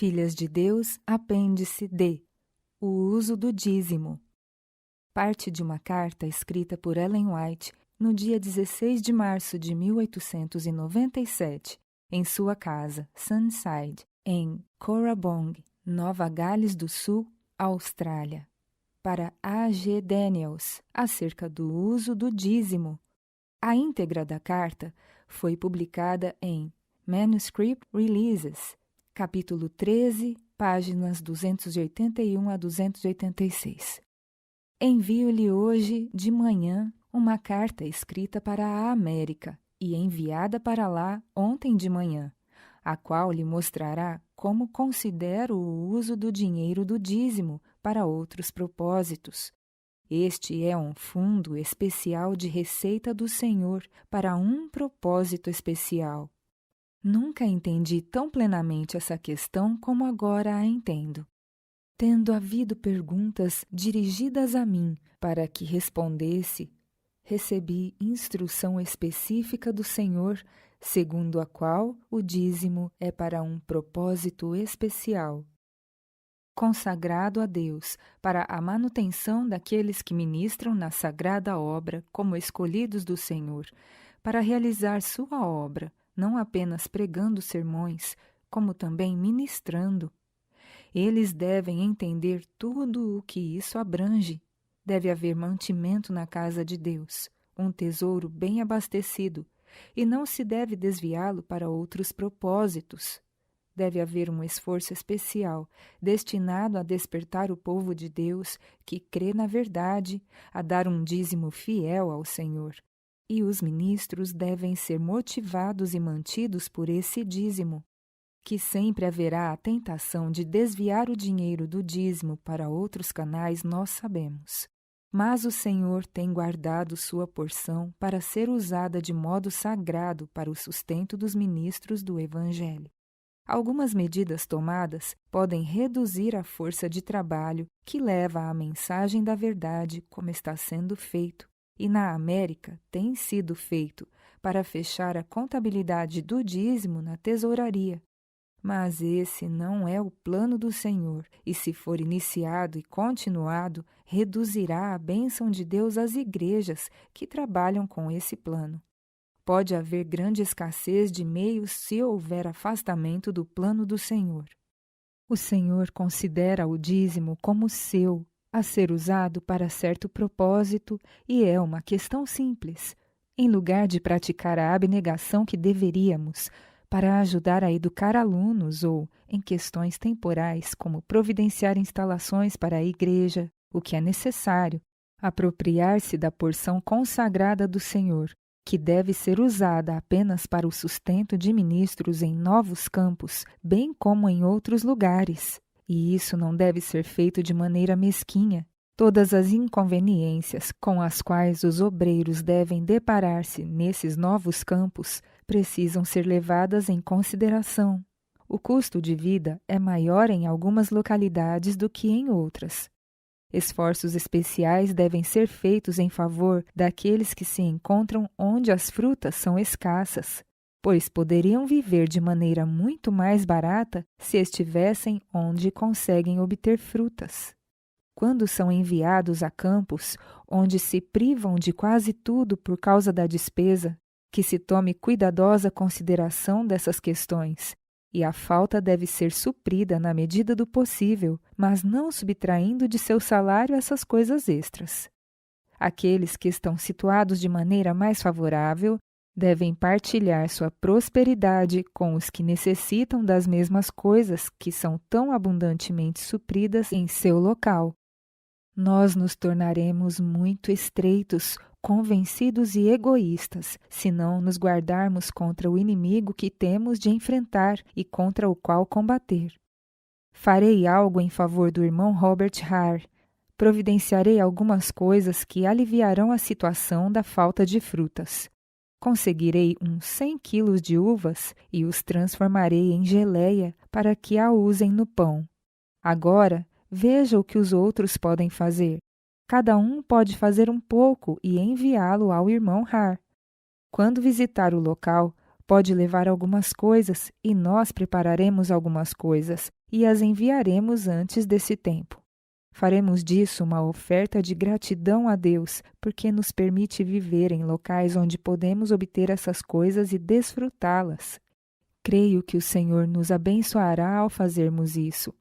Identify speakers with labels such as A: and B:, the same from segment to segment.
A: Filhas de Deus, apêndice D. O uso do dízimo. Parte de uma carta escrita por Ellen White no dia 16 de março de 1897, em sua casa, Sunnyside, em Corabong, Nova Gales do Sul, Austrália, para A. G. Daniels, acerca do uso do dízimo. A íntegra da carta foi publicada em Manuscript Releases, capítulo 13, páginas 281 a 286. Envio-lhe hoje, de manhã, uma carta escrita para a América e enviada para lá ontem de manhã, a qual lhe mostrará como considero o uso do dinheiro do dízimo para outros propósitos. Este é um fundo especial de receita do Senhor para um propósito especial. Nunca entendi tão plenamente essa questão como agora a entendo. Tendo havido perguntas dirigidas a mim para que respondesse, recebi instrução específica do Senhor, segundo a qual o dízimo é para um propósito especial, consagrado a Deus para a manutenção daqueles que ministram na sagrada obra como escolhidos do Senhor, para realizar sua obra, não apenas pregando sermões, como também ministrando. Eles devem entender tudo o que isso abrange. Deve haver mantimento na casa de Deus, um tesouro bem abastecido, e não se deve desviá-lo para outros propósitos. Deve haver um esforço especial, destinado a despertar o povo de Deus, que crê na verdade, a dar um dízimo fiel ao Senhor. E os ministros devem ser motivados e mantidos por esse dízimo. Que sempre haverá a tentação de desviar o dinheiro do dízimo para outros canais, nós sabemos. Mas o Senhor tem guardado sua porção para ser usada de modo sagrado para o sustento dos ministros do Evangelho. Algumas medidas tomadas podem reduzir a força de trabalho que leva à mensagem da verdade, como está sendo feito, e na América tem sido feito, para fechar a contabilidade do dízimo na tesouraria. Mas esse não é o plano do Senhor, e se for iniciado e continuado, reduzirá a bênção de Deus às igrejas que trabalham com esse plano. Pode haver grande escassez de meios se houver afastamento do plano do Senhor. O Senhor considera o dízimo como seu, a ser usado para certo propósito, e é uma questão simples. Em lugar de praticar a abnegação que deveríamos, para ajudar a educar alunos ou, em questões temporais, como providenciar instalações para a igreja, o que é necessário, apropriar-se da porção consagrada do Senhor, que deve ser usada apenas para o sustento de ministros em novos campos, bem como em outros lugares. E isso não deve ser feito de maneira mesquinha. Todas as inconveniências com as quais os obreiros devem deparar-se nesses novos campos precisam ser levadas em consideração. O custo de vida é maior em algumas localidades do que em outras. Esforços especiais devem ser feitos em favor daqueles que se encontram onde as frutas são escassas, pois poderiam viver de maneira muito mais barata se estivessem onde conseguem obter frutas. Quando são enviados a campos onde se privam de quase tudo por causa da despesa, que se tome cuidadosa consideração dessas questões, e a falta deve ser suprida na medida do possível, mas não subtraindo de seu salário essas coisas extras. Aqueles que estão situados de maneira mais favorável devem partilhar sua prosperidade com os que necessitam das mesmas coisas que são tão abundantemente supridas em seu local. Nós nos tornaremos muito estreitos, convencidos e egoístas, se não nos guardarmos contra o inimigo que temos de enfrentar e contra o qual combater. Farei algo em favor do irmão Robert Hare. Providenciarei algumas coisas que aliviarão a situação da falta de frutas. Conseguirei uns 100 quilos de uvas e os transformarei em geleia para que a usem no pão. Agora, veja o que os outros podem fazer. Cada um pode fazer um pouco e enviá-lo ao irmão Hare. Quando visitar o local, pode levar algumas coisas e nós prepararemos algumas coisas e as enviaremos antes desse tempo. Faremos disso uma oferta de gratidão a Deus, porque nos permite viver em locais onde podemos obter essas coisas e desfrutá-las. Creio que o Senhor nos abençoará ao fazermos isso.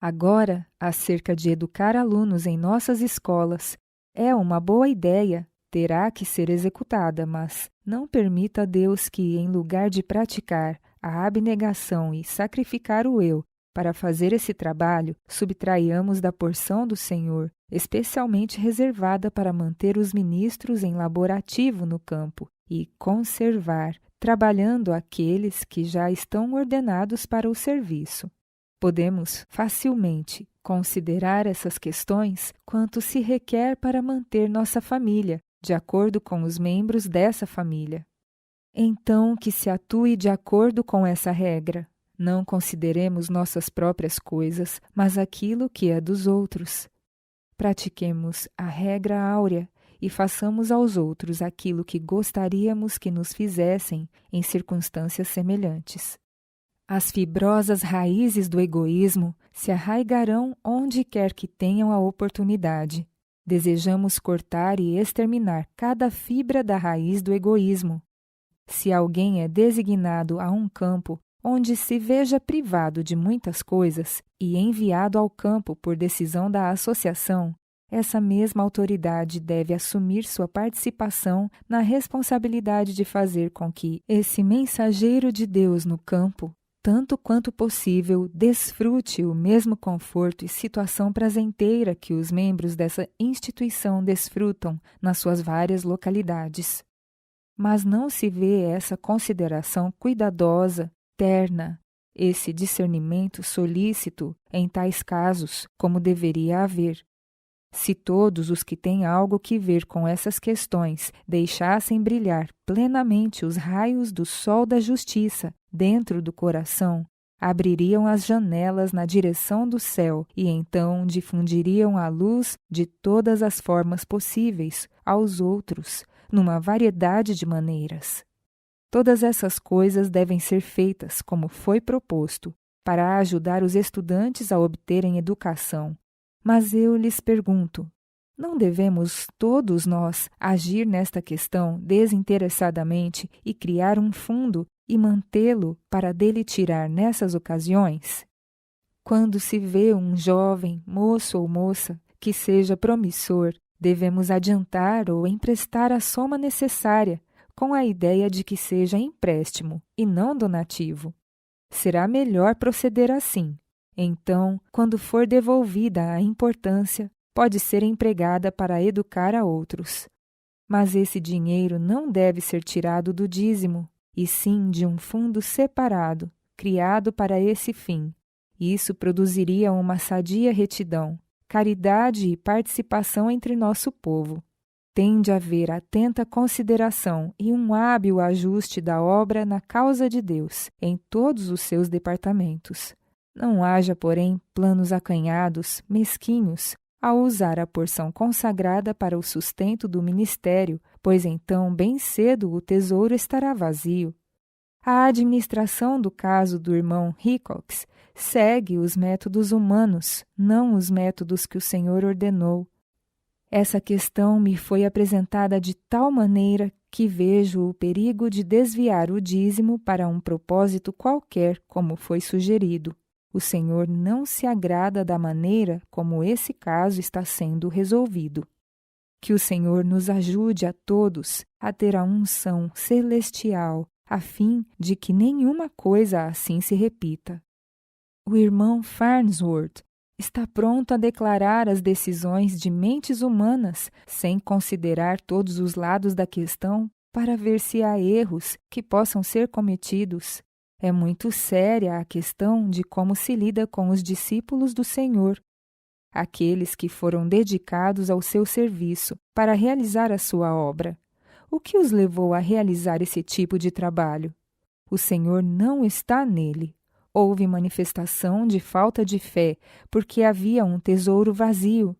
A: Agora, acerca de educar alunos em nossas escolas, é uma boa ideia, terá que ser executada, mas não permita a Deus que, em lugar de praticar a abnegação e sacrificar o eu para fazer esse trabalho, subtraiamos da porção do Senhor, especialmente reservada para manter os ministros em labor ativo no campo e conservar, trabalhando aqueles que já estão ordenados para o serviço. Podemos facilmente considerar essas questões quanto se requer para manter nossa família, de acordo com os membros dessa família. Então, que se atue de acordo com essa regra. Não consideremos nossas próprias coisas, mas aquilo que é dos outros. Pratiquemos a regra áurea e façamos aos outros aquilo que gostaríamos que nos fizessem em circunstâncias semelhantes. As fibrosas raízes do egoísmo se arraigarão onde quer que tenham a oportunidade. Desejamos cortar e exterminar cada fibra da raiz do egoísmo. Se alguém é designado a um campo onde se veja privado de muitas coisas e enviado ao campo por decisão da associação, essa mesma autoridade deve assumir sua participação na responsabilidade de fazer com que esse mensageiro de Deus no campo, tanto quanto possível, desfrute o mesmo conforto e situação prazenteira que os membros dessa instituição desfrutam nas suas várias localidades. Mas não se vê essa consideração cuidadosa, terna, esse discernimento solícito em tais casos, como deveria haver. Se todos os que têm algo que ver com essas questões deixassem brilhar plenamente os raios do sol da justiça dentro do coração, abririam as janelas na direção do céu e então difundiriam a luz de todas as formas possíveis aos outros, numa variedade de maneiras. Todas essas coisas devem ser feitas como foi proposto, para ajudar os estudantes a obterem educação. Mas eu lhes pergunto, não devemos todos nós agir nesta questão desinteressadamente e criar um fundo e mantê-lo para dele tirar nessas ocasiões? Quando se vê um jovem, moço ou moça, que seja promissor, devemos adiantar ou emprestar a soma necessária, com a ideia de que seja empréstimo e não donativo. Será melhor proceder assim. Então, quando for devolvida a importância, pode ser empregada para educar a outros. Mas esse dinheiro não deve ser tirado do dízimo, e sim de um fundo separado, criado para esse fim. Isso produziria uma sadia retidão, caridade e participação entre nosso povo. Tem de haver atenta consideração e um hábil ajuste da obra na causa de Deus, em todos os seus departamentos. Não haja, porém, planos acanhados, mesquinhos, ao usar a porção consagrada para o sustento do ministério, pois então bem cedo o tesouro estará vazio. A administração do caso do irmão Hickox segue os métodos humanos, não os métodos que o Senhor ordenou. Essa questão me foi apresentada de tal maneira que vejo o perigo de desviar o dízimo para um propósito qualquer, como foi sugerido. O Senhor não se agrada da maneira como esse caso está sendo resolvido. Que o Senhor nos ajude a todos a ter a unção celestial, a fim de que nenhuma coisa assim se repita. O irmão Farnsworth está pronto a declarar as decisões de mentes humanas, sem considerar todos os lados da questão, para ver se há erros que possam ser cometidos. É muito séria a questão de como se lida com os discípulos do Senhor, aqueles que foram dedicados ao seu serviço para realizar a sua obra. O que os levou a realizar esse tipo de trabalho? O Senhor não está nele. Houve manifestação de falta de fé, porque havia um tesouro vazio.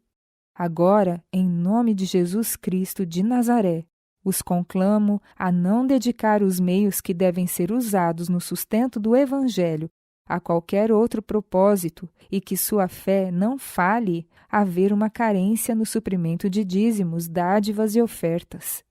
A: Agora, em nome de Jesus Cristo de Nazaré, Os conclamo a não dedicar os meios que devem ser usados no sustento do Evangelho a qualquer outro propósito e que sua fé não fale haver uma carência no suprimento de dízimos, dádivas e ofertas.